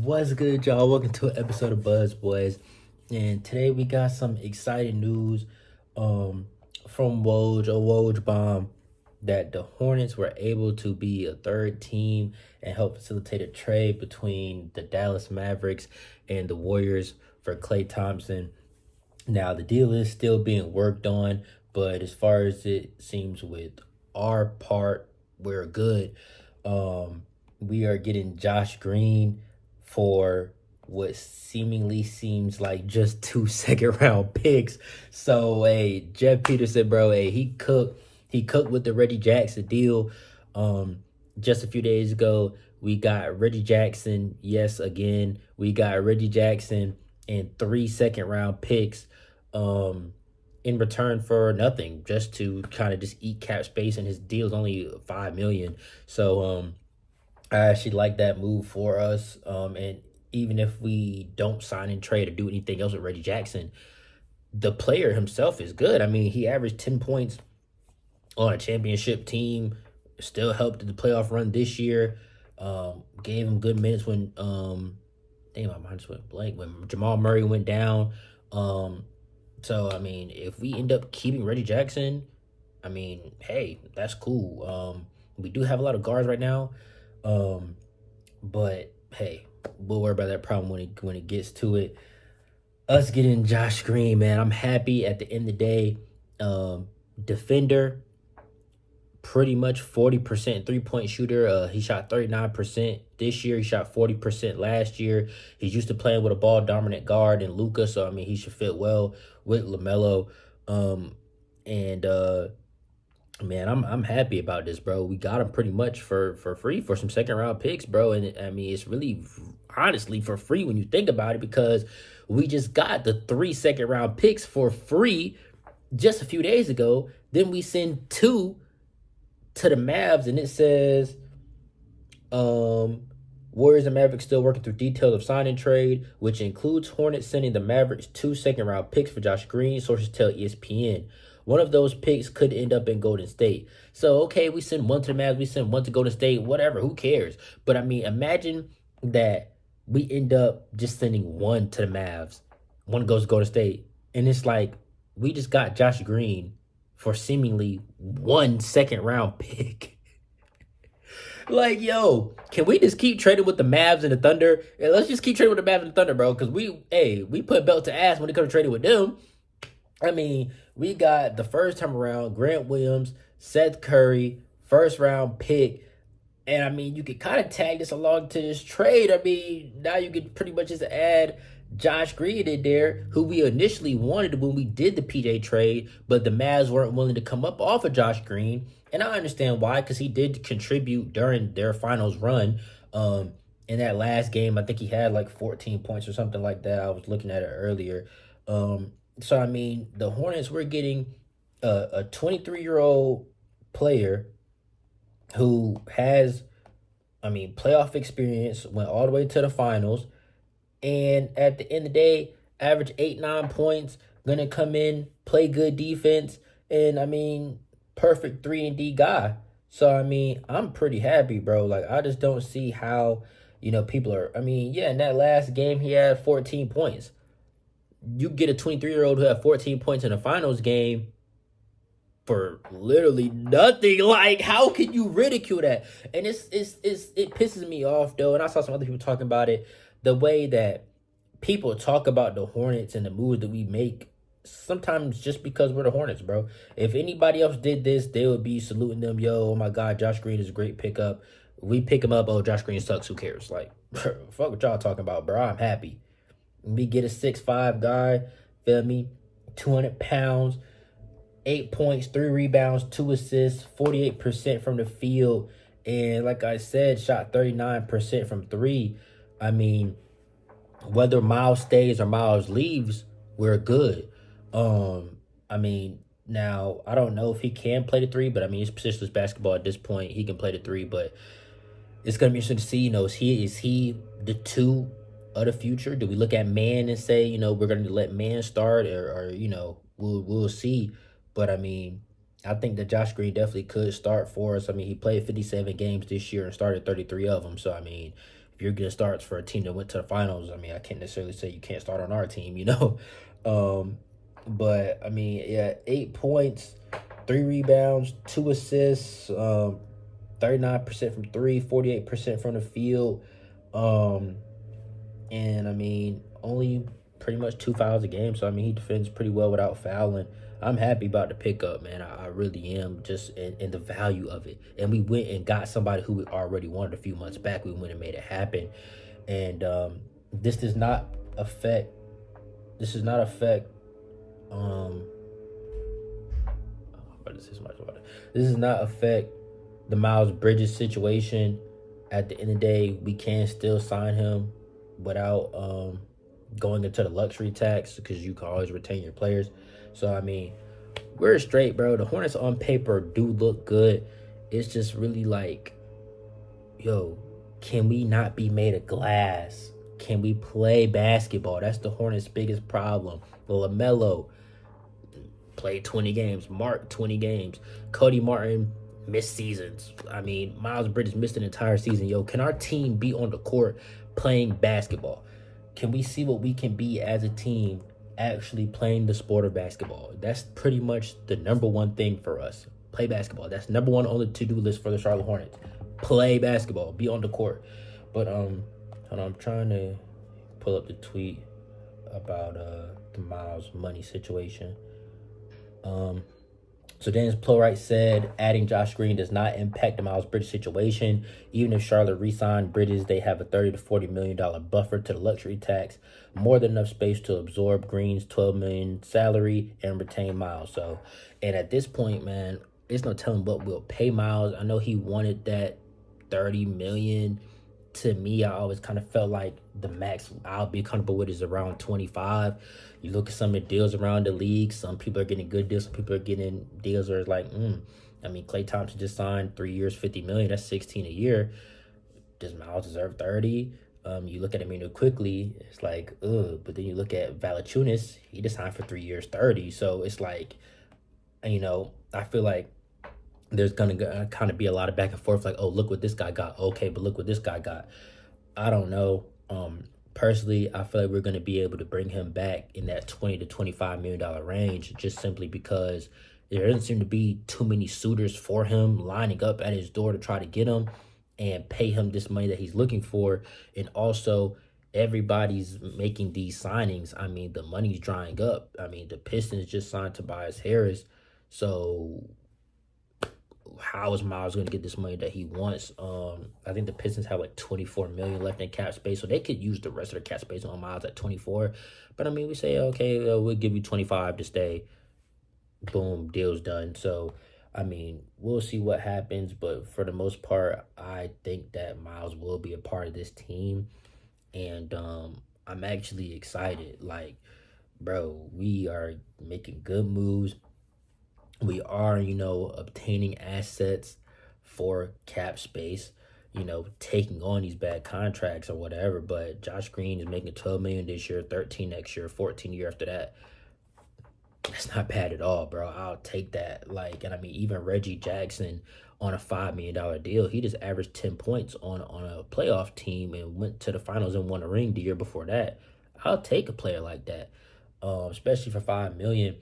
What's good, y'all? Welcome to an episode of Buzz Boys. And today we got some exciting news um, from Woj Bomb, that the Hornets were able to be a third team and help facilitate a trade between the Dallas Mavericks and the Warriors for Klay Thompson. Now, the deal is still being worked on, but as far as it seems with our part, we're good. We are getting Josh Green for what seemingly seems like just two second round picks. So, hey, Jeff Peterson, bro, hey, he cooked. He cooked with the Reggie Jackson deal. Just a few days ago, we got Reggie Jackson. Yes, again, we got Reggie Jackson and 3 second round picks in return for nothing, just to kind of just eat cap space, and his deal is only 5 million. So I actually like that move for us. And even if we don't sign and trade or do anything else with Reggie Jackson, the player himself is good. I mean, he averaged 10 points on a championship team, still helped the playoff run this year. Gave him good minutes when damn, my mind just went blank when Jamal Murray went down. So I mean, if we end up keeping Reggie Jackson, I mean, hey, that's cool. We do have a lot of guards right now. But hey, we'll worry about that problem when it gets to it. Us getting Josh Green, man, I'm happy at the end of the day. Defender, pretty much 40% 3-point shooter. He shot 39% this year. He shot 40% last year. He's used to playing with a ball dominant guard and Luka, so I mean he should fit well with LaMelo. And man, I'm happy about this, bro. We got him pretty much for free for some second round picks, bro. And I mean, it's really honestly for free when you think about it, because we just got the 3 second round picks for free just a few days ago. Then we send two to the Mavs, and it says Warriors and Mavericks still working through details of signing trade, which includes Hornets sending the Mavericks 2 second round picks for Josh Green, sources tell ESPN. One of those picks could end up in Golden State. So, okay, we send one to the Mavs, we send one to Golden State, whatever, who cares? But, I mean, imagine that we end up just sending one to the Mavs, one goes to Golden State, and it's like we just got Josh Green for seemingly 1 second round pick. Like, yo, can we just keep trading with the Mavs and the Thunder? And let's just keep trading with the Mavs and the Thunder, bro, because we put belt to ass when it comes to trading with them. I mean, we got the first time around Grant Williams, Seth Curry, first round pick. And I mean, you could kind of tag this along to this trade. I mean, now you could pretty much just add Josh Green in there, who we initially wanted when we did the PJ trade, but the Mavs weren't willing to come up off of Josh Green. And I understand why, because he did contribute during their finals run. In that last game, I think he had like 14 points or something like that. I was looking at it earlier. So, I mean, the Hornets, we're getting a 23-year-old player who has, I mean, playoff experience, went all the way to the finals, and at the end of the day, average 8-9 points, gonna come in, play good defense, and I mean, perfect 3-and-D guy. So, I mean, I'm pretty happy, bro. Like, I just don't see how, people are, I mean, yeah, in that last game, he had 14 points. You get a 23-year-old who had 14 points in a finals game for literally nothing. Like, how can you ridicule that? And it pisses me off, though. And I saw some other people talking about it. The way that people talk about the Hornets and the moves that we make, sometimes just because we're the Hornets, bro. If anybody else did this, they would be saluting them. Yo, oh my God, Josh Green is a great pickup. We pick him up. Oh, Josh Green sucks. Who cares? Like, fuck what y'all talking about, bro. I'm happy. We get a 6'5" guy, feel me? 200 pounds, 8 points, 3 rebounds, 2 assists, 48% from the field. And like I said, shot 39% from 3. I mean, whether Miles stays or Miles leaves, we're good. I mean, now I don't know if he can play the 3, but I mean, it's positionless basketball at this point. He can play the 3, but it's gonna be interesting to see. Is he the 2 of the future? Do we look at Man and say, we're gonna let Man start, or we'll see. But I mean, I think that Josh Green definitely could start for us. I mean, he played 57 games this year and started 33 of them. So I mean, if you're good starts for a team that went to the finals, I mean, I can't necessarily say you can't start on our team, you know. But I mean, yeah, 8 points, 3 rebounds, 2 assists, 39% from three, 48% from the field. Um, and I mean, only pretty much 2 fouls a game. So I mean, he defends pretty well without fouling. I'm happy about the pickup, man. I really am, just in the value of it. And we went and got somebody who we already wanted a few months back. We went and made it happen. And this does not affect. This does not affect. What is this much water? This does not affect the Miles Bridges situation. At the end of the day, we can still sign him without going into the luxury tax, because you can always retain your players. So I mean, we're straight, bro. The Hornets on paper do look good. It's just really like, yo, can we not be made of glass? Can we play basketball? That's the Hornets' biggest problem. LaMelo played 20 games. Mark, 20 games. Cody Martin missed seasons. I mean, Miles Bridges missed an entire season. Yo, can our team be on the court playing basketball? Can we see what we can be as a team actually playing the sport of basketball? That's pretty much the number one thing for us. Play basketball. That's number one on the to-do list for the Charlotte Hornets. Play basketball. Be on the court. But hold on, I'm trying to pull up the tweet about the Miles money situation. So Dennis Plowright said adding Josh Green does not impact the Miles Bridges situation. Even if Charlotte re-signed Bridges, they have a $30 to $40 million buffer to the luxury tax, more than enough space to absorb Green's $12 million salary and retain Miles. So, and at this point, man, it's no telling what we'll pay Miles. I know he wanted that $30 million. To me, I always kind of felt like the max I'll be comfortable with is around 25. You look at some of the deals around the league. Some people are getting good deals. Some people are getting deals where it's like, I mean, Klay Thompson just signed 3 years, $50 million. That's 16 a year. Does Miles deserve 30? You look at him quickly, it's like, ugh. But then you look at Valanciunas, he just signed for 3 years, 30. So it's like, I feel like there's gonna kind of be a lot of back and forth, like, oh, look what this guy got. Okay, but look what this guy got. I don't know. Personally, I feel like we're gonna be able to bring him back in that $20 to $25 million range, just simply because there doesn't seem to be too many suitors for him lining up at his door to try to get him and pay him this money that he's looking for. And also, everybody's making these signings. I mean, the money's drying up. I mean, the Pistons just signed Tobias Harris. So how is Miles going to get this money that he wants? I think the Pistons have like 24 million left in cap space, so they could use the rest of the cap space on Miles at 24. But I mean, we say, okay, we'll give you 25 to stay. Boom, deal's done. So I mean, we'll see what happens, but for the most part, I think that Miles will be a part of this team, and I'm actually excited. Like, bro, we are making good moves. We are, obtaining assets for cap space, taking on these bad contracts or whatever. But Josh Green is making 12 million this year, 13 next year, 14 year after that. That's not bad at all, bro. I'll take that. Like, and I mean, even Reggie Jackson on a $5 million deal, he just averaged 10 points on a playoff team and went to the finals and won a ring the year before that. I'll take a player like that, especially for $5 million.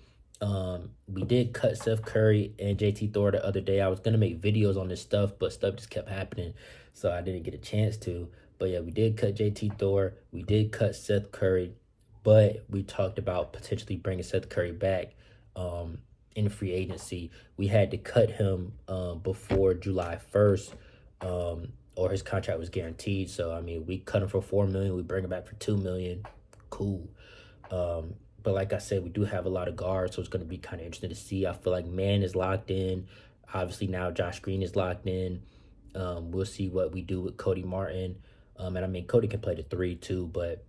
We did cut Seth Curry and JT Thor the other day. I was gonna make videos on this stuff, but stuff just kept happening, so I didn't get a chance to. But yeah, we did cut JT Thor. We did cut Seth Curry, but we talked about potentially bringing Seth Curry back in free agency. We had to cut him before July 1st, or his contract was guaranteed. So I mean, we cut him for $4 million. We bring him back for $2 million. Cool. But like I said, we do have a lot of guards, so it's going to be kind of interesting to see. I feel like Man is locked in. Obviously, now Josh Green is locked in. We'll see what we do with Cody Martin. And I mean, Cody can play the 3 too, but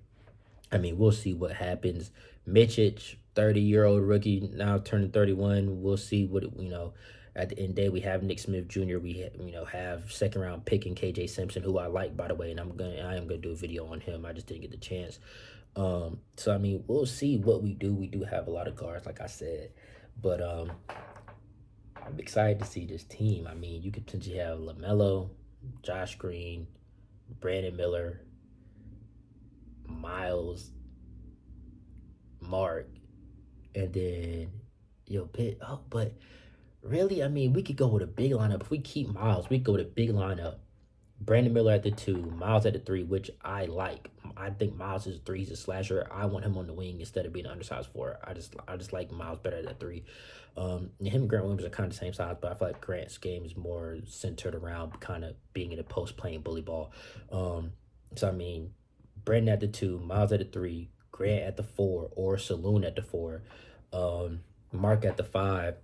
I mean, we'll see what happens. Mitchich, 30-year-old rookie, now turning 31. We'll see what, at the end of the day, we have Nick Smith Jr. We, have second-round pick in KJ Simpson, who I like, by the way, and I am going to do a video on him. I just didn't get the chance. So I mean, we'll see what we do. We do have a lot of guards, like I said, but I'm excited to see this team. I mean, you could potentially have LaMelo, Josh Green, Brandon Miller, Miles, Mark, and then but really, I mean, we could go with a big lineup. If we keep Miles, we could go with a big lineup. Brandon Miller at the 2, Miles at the 3, which I like. I think Miles is a 3. He's a slasher. I want him on the wing instead of being an undersized 4. I just like Miles better at that 3. And him and Grant Williams are kind of the same size, but I feel like Grant's game is more centered around kind of being in the post, playing bully ball. So I mean, Brandon at the 2, Miles at the 3, Grant at the 4, or Saloon at the 4, Mark at the 5,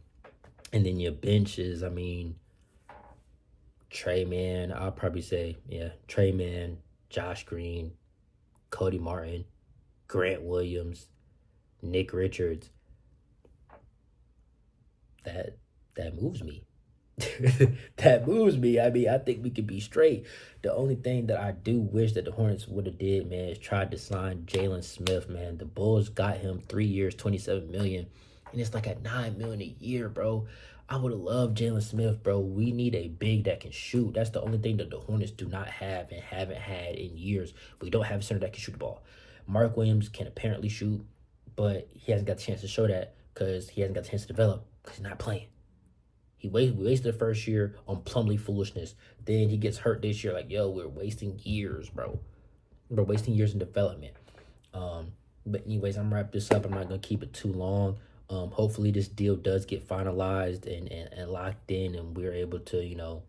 and then your benches. I mean, Trey Man, I'll probably say, yeah, Trey Man, Josh Green, Cody Martin, Grant Williams, Nick Richards. That moves me. That moves me. I mean, I think we could be straight. The only thing that I do wish that the Hornets would have did, man, is tried to sign Jalen Smith, man. The Bulls got him 3 years, $27 million, and it's like at $9 million a year, bro. I would have loved Jalen Smith, bro. We need a big that can shoot. That's the only thing that the Hornets do not have and haven't had in years. We don't have a center that can shoot the ball. Mark Williams can apparently shoot, but he hasn't got the chance to show that because he hasn't got the chance to develop because he's not playing. We wasted the first year on Plumlee foolishness. Then he gets hurt this year. Like, yo, we're wasting years, bro. We're wasting years in development. But anyways, I'm wrap this up. I'm not gonna keep it too long. Hopefully this deal does get finalized and locked in, and we're able to,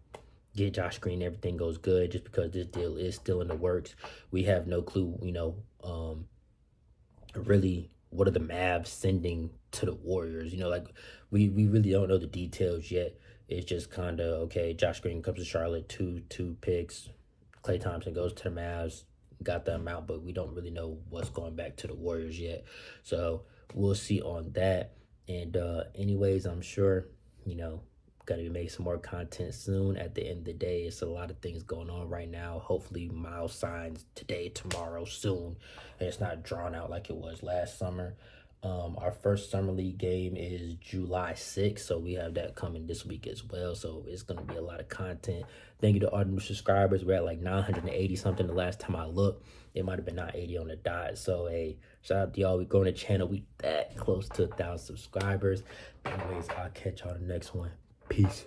get Josh Green. Everything goes good. Just because this deal is still in the works, we have no clue. Really, what are the Mavs sending to the Warriors? Like we really don't know the details yet. It's just kind of, okay, Josh Green comes to Charlotte, two picks. Klay Thompson goes to the Mavs, got the amount, but we don't really know what's going back to the Warriors yet. So we'll see on that. And anyways, I'm sure, got to make some more content soon. At the end of the day, it's a lot of things going on right now. Hopefully Miles signs today, tomorrow, soon, and it's not drawn out like it was last summer. Our first summer league game is July 6th, so we have that coming this week as well. So it's going to be a lot of content. Thank you to all the new subscribers. We're at like 980 something the last time I looked. It might have been 980 on the dot. So hey, shout out to y'all. We growing the channel. We that close to 1,000 subscribers. Anyways, I'll catch y'all the next one. Peace.